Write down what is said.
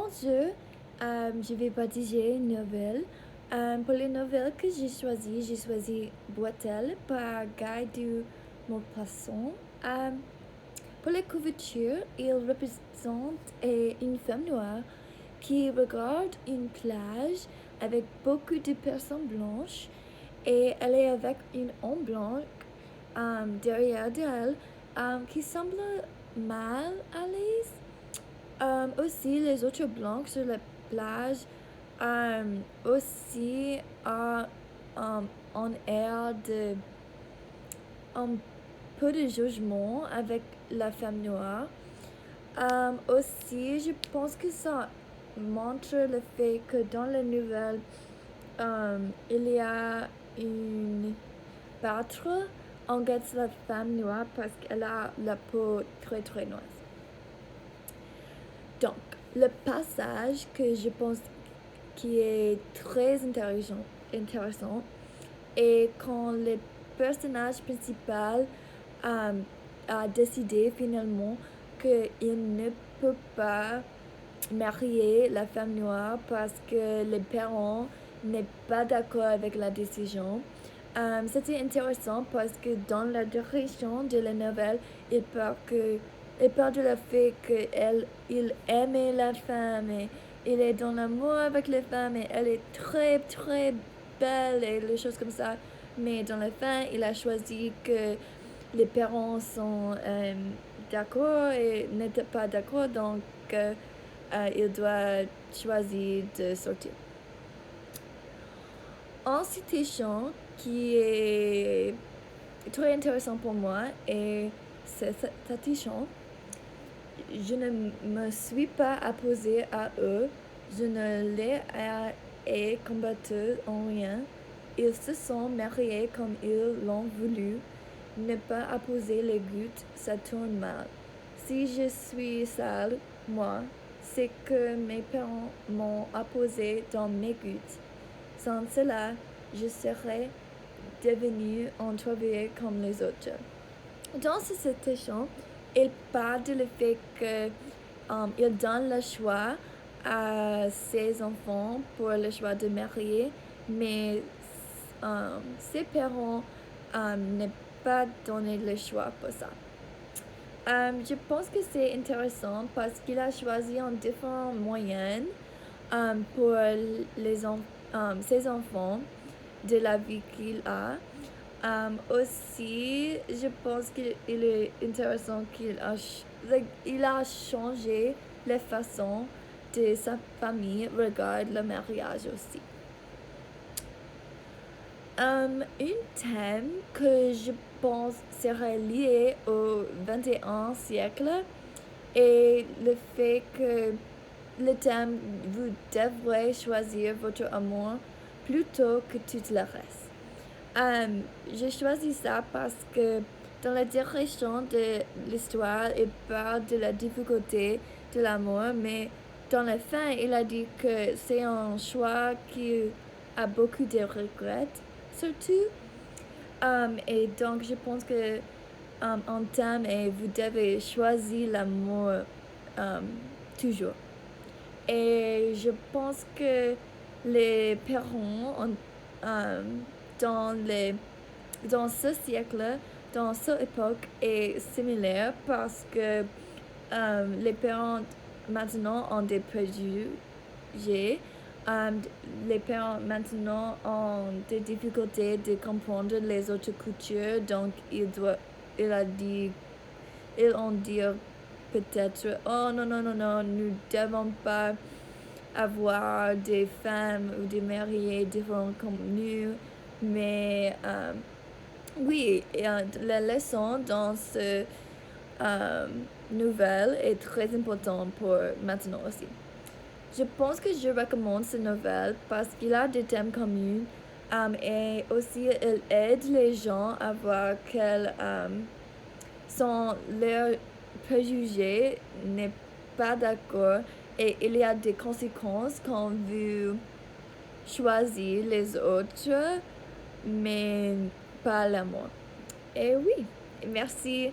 Bonjour, je vais partager une nouvelle. Pour les nouvelles que j'ai choisi Boitel par Guy du Maupassant. Pour les couvertures, il représente une femme noire qui regarde une plage avec beaucoup de personnes blanches et elle est avec une homme blanc derrière d'elle qui semble mal à l'aise. Aussi, les autres blancs sur la plage aussi un air de un peu de jugement avec la femme noire. Aussi, je pense que ça montre le fait que dans la nouvelle, il y a une pâtre envers la femme noire parce qu'elle a la peau très très noire. Donc, le passage que je pense qui est très intéressant est quand le personnage principal a décidé finalement qu'il ne peut pas marier la femme noire parce que les parents n'est pas d'accord avec la décision. C'était intéressant parce que dans la direction de la nouvelle, il parle de la fait qu'il aimait la femme et il est dans l'amour avec les femmes et elle est très très belle et les choses comme ça. Mais dans la fin, il a choisi que les parents sont d'accord et n'étaient pas d'accord, donc il doit choisir de sortir. En citation qui est très intéressant pour moi et cette citation, je ne me suis pas opposée à eux, je ne les ai combattus en rien. Ils se sont mariés comme ils l'ont voulu. Ne pas opposer les gouttes, ça tourne mal. Si je suis sale, moi, c'est que mes parents m'ont opposé dans mes gouttes. Sans cela, je serais devenue un travailleur comme les autres. Dans cette citation, il parle du fait qu'il donne le choix à ses enfants pour le choix de marier, mais ses parents n'ont pas donné le choix pour ça. Je pense que c'est intéressant parce qu'il a choisi un différent moyen pour ses enfants de la vie qu'il a. Aussi, je pense qu'il est intéressant qu'il a changé les façons de sa famille regarde le mariage aussi. Un thème que je pense serait lié au XXIe siècle est le fait que le thème vous devrez choisir votre amour plutôt que tout le reste. J'ai choisi ça parce que dans la direction de l'histoire, il parle de la difficulté de l'amour, mais dans la fin, il a dit que c'est un choix qui a beaucoup de regrets, surtout. Et donc, je pense que un thème est vous devez choisir l'amour toujours. Et je pense que les parents dans ce siècle, dans cette époque, est similaire parce que les parents maintenant ont des préjugés. Les parents maintenant ont des difficultés de comprendre les autres cultures, donc ils ont dit peut-être oh non, nous devons pas avoir des femmes ou des mariés différents comme nous, mais oui, la leçon dans cette nouvelle est très importante pour maintenant aussi. Je pense que je recommande cette nouvelle parce qu'il a des thèmes communs et aussi il aide les gens à voir quels sont leurs préjugés n'est pas d'accord et il y a des conséquences quand vous choisissez les autres mais pas l'amour. Et oui, merci.